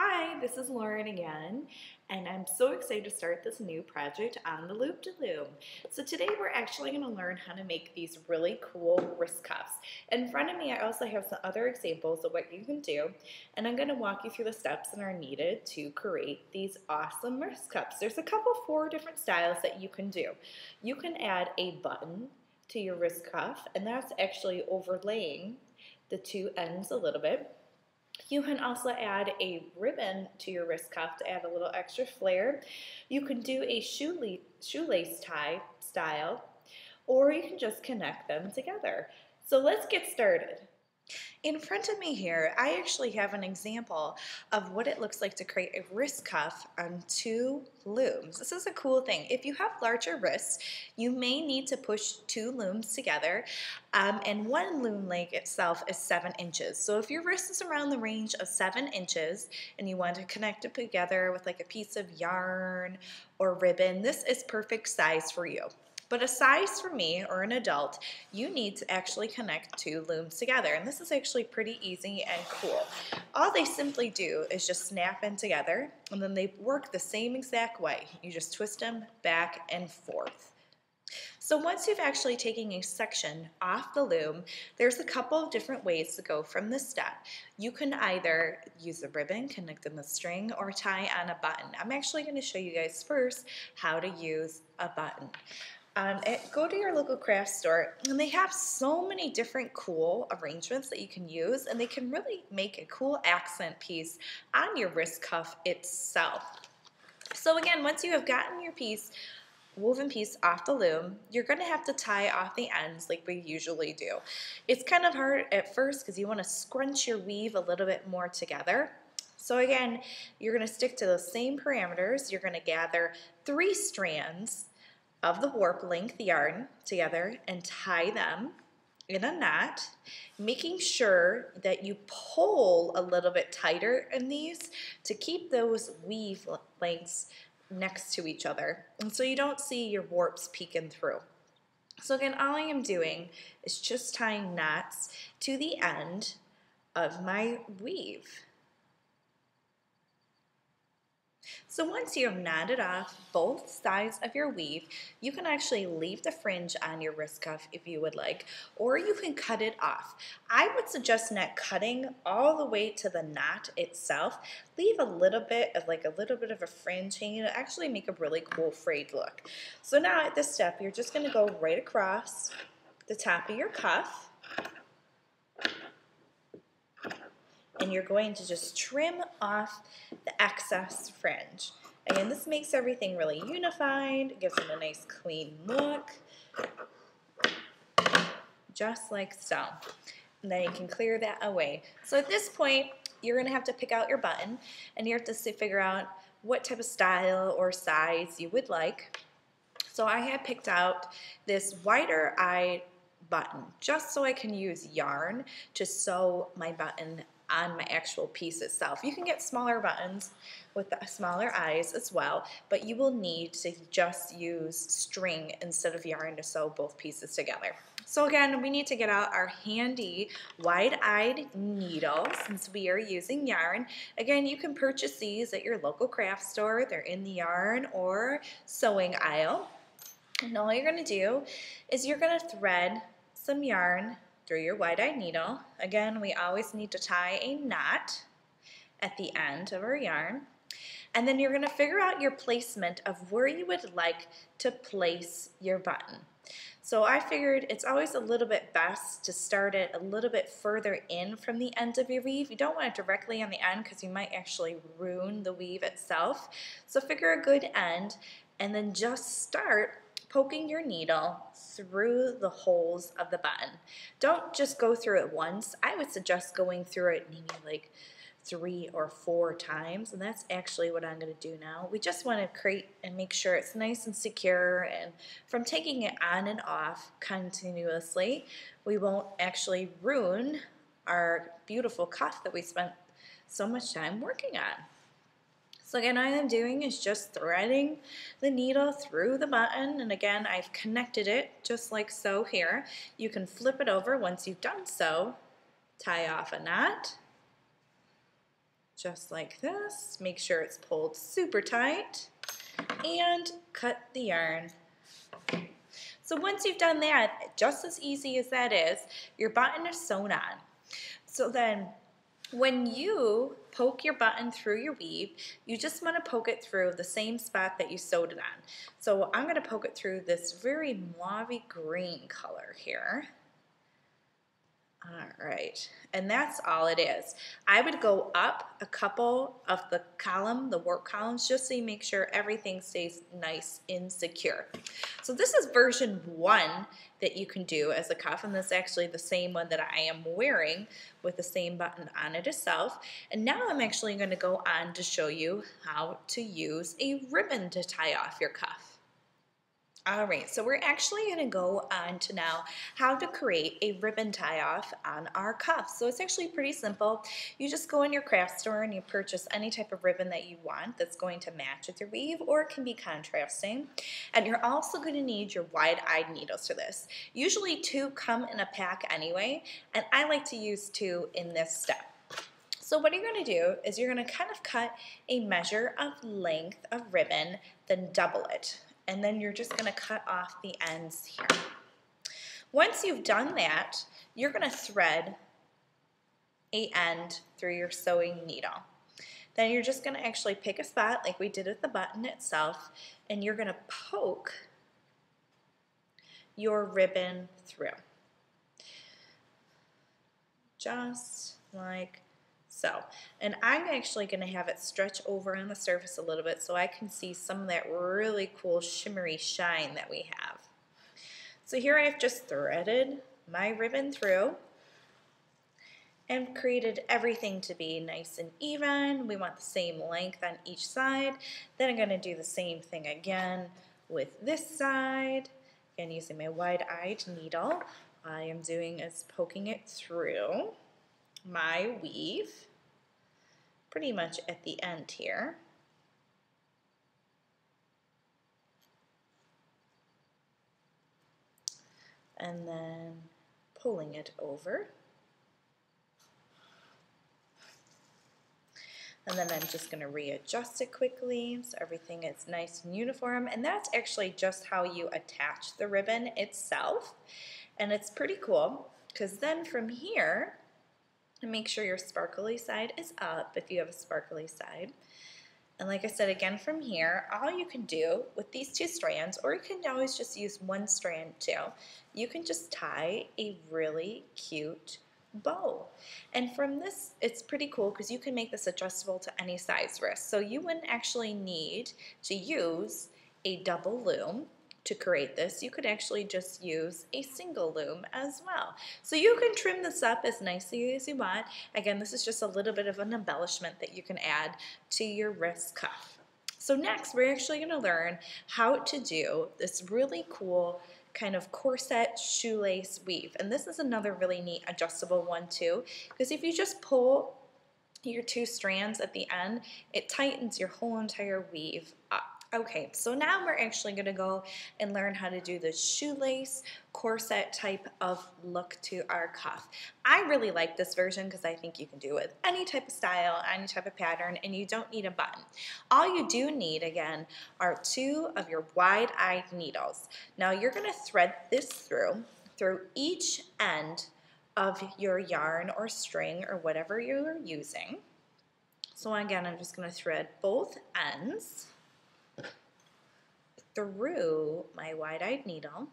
Hi, this is Lauren again, and I'm so excited to start this new project on the Loopdeloom. So today we're actually going to learn how to make these really cool wrist cuffs. In front of me I also have some other examples of what you can do, and I'm going to walk you through the steps that are needed to create these awesome wrist cuffs. There's four different styles that you can do. You can add a button to your wrist cuff, and that's actually overlaying the two ends a little bit. You can also add a ribbon to your wrist cuff to add a little extra flair. You can do a shoelace tie style, or you can just connect them together. So let's get started. In front of me here, I actually have an example of what it looks like to create a wrist cuff on two looms. This is a cool thing. If you have larger wrists, you may need to push two looms together, and one loom length itself is 7 inches. So if your wrist is around the range of 7 inches and you want to connect it together with like a piece of yarn or ribbon, this is perfect size for you. But a size for me or an adult, you need to actually connect two looms together. And this is actually pretty easy and cool. All they simply do is just snap in together, and then they work the same exact way. You just twist them back and forth. So once you've actually taken a section off the loom, there's a couple of different ways to go from this step. You can either use a ribbon, connect them with string, or tie on a button. I'm actually going to show you guys first how to use a button. Go to your local craft store, and they have so many different cool arrangements that you can use, and they can really make a cool accent piece on your wrist cuff itself. So again, once you have gotten your woven piece off the loom, you're going to have to tie off the ends like we usually do. It's kind of hard at first because you want to scrunch your weave a little bit more together. So again, you're going to stick to those same parameters. You're going to gather 3 strands of the warp length yarn together and tie them in a knot, making sure that you pull a little bit tighter in these to keep those weave lengths next to each other, and so you don't see your warps peeking through. So again, all I am doing is just tying knots to the end of my weave. So once you have knotted off both sides of your weave, you can actually leave the fringe on your wrist cuff if you would like, or you can cut it off. I would suggest not cutting all the way to the knot itself. Leave a little bit of a fringe hanging to actually make a really cool frayed look. So now at this step, you're just going to go right across the top of your cuff, and you're going to just trim off the excess fringe. Again, this makes everything really unified, gives them a nice clean look, just like so. And then you can clear that away. So at this point, you're going to have to pick out your button, and you have to figure out what type of style or size you would like. So I had picked out this wider eye button, just so I can use yarn to sew my button on my actual piece itself. You can get smaller buttons with the smaller eyes as well, but you will need to just use string instead of yarn to sew both pieces together. So again, we need to get out our handy wide-eyed needle since we are using yarn. Again, you can purchase these at your local craft store. They're in the yarn or sewing aisle. And all you're going to do is you're going to thread some yarn through your wide-eyed needle. Again, we always need to tie a knot at the end of our yarn. And then you're going to figure out your placement of where you would like to place your button. So I figured it's always a little bit best to start it a little bit further in from the end of your weave. You don't want it directly on the end because you might actually ruin the weave itself. So figure a good end, and then just start poking your needle through the holes of the button. Don't just go through it once. I would suggest going through it maybe like 3 or 4 times, and that's actually what I'm going to do now. We just want to create and make sure it's nice and secure, and from taking it on and off continuously, we won't actually ruin our beautiful cuff that we spent so much time working on. So again, all I'm doing is just threading the needle through the button, and again, I've connected it just like so here. You can flip it over once you've done so, tie off a knot, just like this. Make sure it's pulled super tight and cut the yarn. So once you've done that, just as easy as that is, your button is sewn on. So then when you poke your button through your weave, you just want to poke it through the same spot that you sewed it on. So I'm going to poke it through this very mauve green color here. All right, and that's all it is. I would go up a couple of the warp columns, just so you make sure everything stays nice and secure. So this is version 1 that you can do as a cuff, and this is actually the same one that I am wearing with the same button on it itself. And now I'm actually going to go on to show you how to use a ribbon to tie off your cuff. All right, so we're actually going to go on to now how to create a ribbon tie-off on our cuff. So it's actually pretty simple. You just go in your craft store and you purchase any type of ribbon that you want that's going to match with your weave, or it can be contrasting. And you're also going to need your wide-eyed needles for this. Usually 2 come in a pack anyway, and I like to use 2 in this step. So what you're going to do is you're going to kind of cut a measure of length of ribbon, then double it. And then you're just going to cut off the ends here. Once you've done that, you're going to thread an end through your sewing needle. Then you're just going to actually pick a spot like we did with the button itself, and you're going to poke your ribbon through. Just like so. And I'm actually going to have it stretch over on the surface a little bit so I can see some of that really cool shimmery shine that we have. So here I've just threaded my ribbon through and created everything to be nice and even. We want the same length on each side. Then I'm going to do the same thing again with this side. Again, using my wide-eyed needle, all I am doing is poking it through my weave pretty much at the end here. And then pulling it over. And then I'm just going to readjust it quickly so everything is nice and uniform. And that's actually just how you attach the ribbon itself. And it's pretty cool because then from here, and make sure your sparkly side is up if you have a sparkly side. And like I said, again from here, all you can do with these 2 strands, or you can always just use 1 strand too, you can just tie a really cute bow. And from this, it's pretty cool because you can make this adjustable to any size wrist. So you wouldn't actually need to use a double loom to create this. You could actually just use a single loom as well. So you can trim this up as nicely as you want. Again, this is just a little bit of an embellishment that you can add to your wrist cuff. So next, we're actually going to learn how to do this really cool kind of corset shoelace weave. And this is another really neat adjustable one too, because if you just pull your 2 strands at the end, it tightens your whole entire weave up. Okay, so now we're actually going to go and learn how to do the shoelace corset type of look to our cuff. I really like this version because I think you can do it with any type of style, any type of pattern, and you don't need a button. All you do need, again, are 2 of your wide-eyed needles. Now you're going to thread this through each end of your yarn or string or whatever you're using. So again, I'm just going to thread both ends through my wide-eyed needle.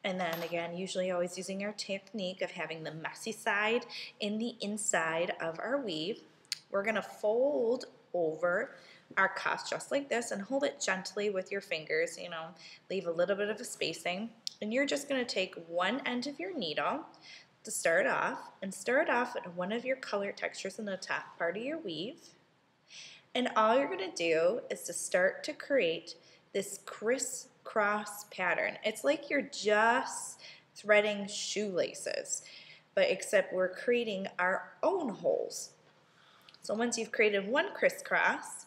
And then again, usually always using our technique of having the messy side in the inside of our weave. We're going to fold over our cuff just like this and hold it gently with your fingers, you know, leave a little bit of a spacing. And you're just going to take one end of your needle to start off and start off at one of your color textures in the top part of your weave. And all you're going to do is to start to create this crisscross pattern. It's like you're just threading shoelaces, but except we're creating our own holes. So once you've created one crisscross,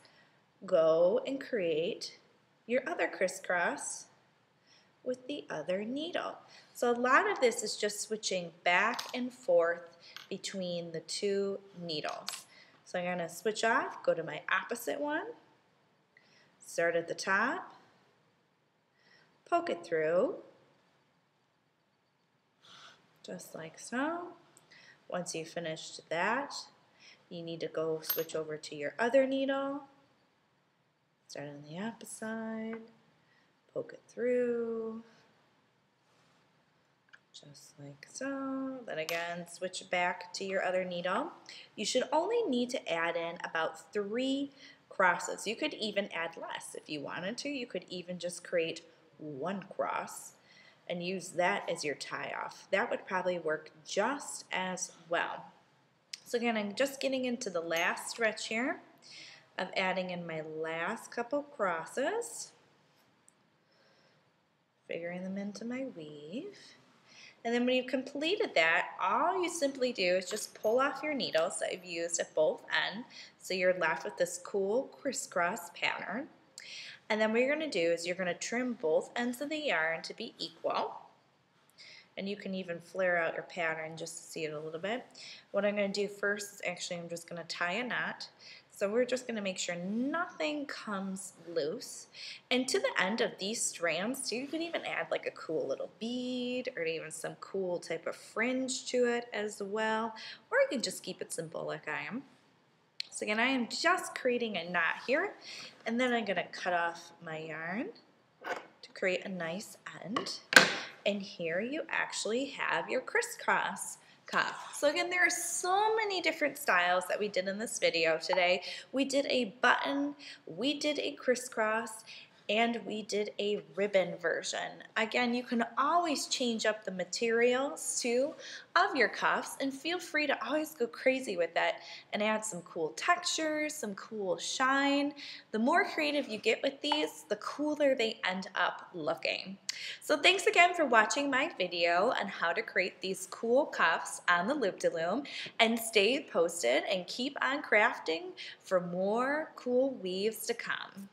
go and create your other crisscross with the other needle. So a lot of this is just switching back and forth between the two needles. So I'm going to switch off, go to my opposite one, start at the top, poke it through, just like so. Once you've finished that, you need to go switch over to your other needle, start on the opposite side, poke it through, just like so. Then again, switch back to your other needle. You should only need to add in about 3 crosses. You could even add less if you wanted to. You could even just create 1 cross and use that as your tie off. That would probably work just as well. So again, I'm just getting into the last stretch here of adding in my last couple crosses, figuring them into my weave. And then when you've completed that, all you simply do is just pull off your needles that you've used at both ends, so you're left with this cool crisscross pattern. And then what you're going to do is you're going to trim both ends of the yarn to be equal. And you can even flare out your pattern just to see it a little bit. What I'm going to do first is actually I'm just going to tie a knot. So we're just going to make sure nothing comes loose. And to the end of these strands too, you can even add like a cool little bead or even some cool type of fringe to it as well. Or you can just keep it simple like I am. So again, I am just creating a knot here, and then I'm going to cut off my yarn to create a nice end. And here you actually have your crisscross cuff. So again, there are so many different styles that we did in this video today. We did a button, we did a crisscross, and we did a ribbon version. Again, you can always change up the materials too of your cuffs, and feel free to always go crazy with that and add some cool textures, some cool shine. The more creative you get with these, the cooler they end up looking. So thanks again for watching my video on how to create these cool cuffs on the Loopdeloom, and stay posted and keep on crafting for more cool weaves to come.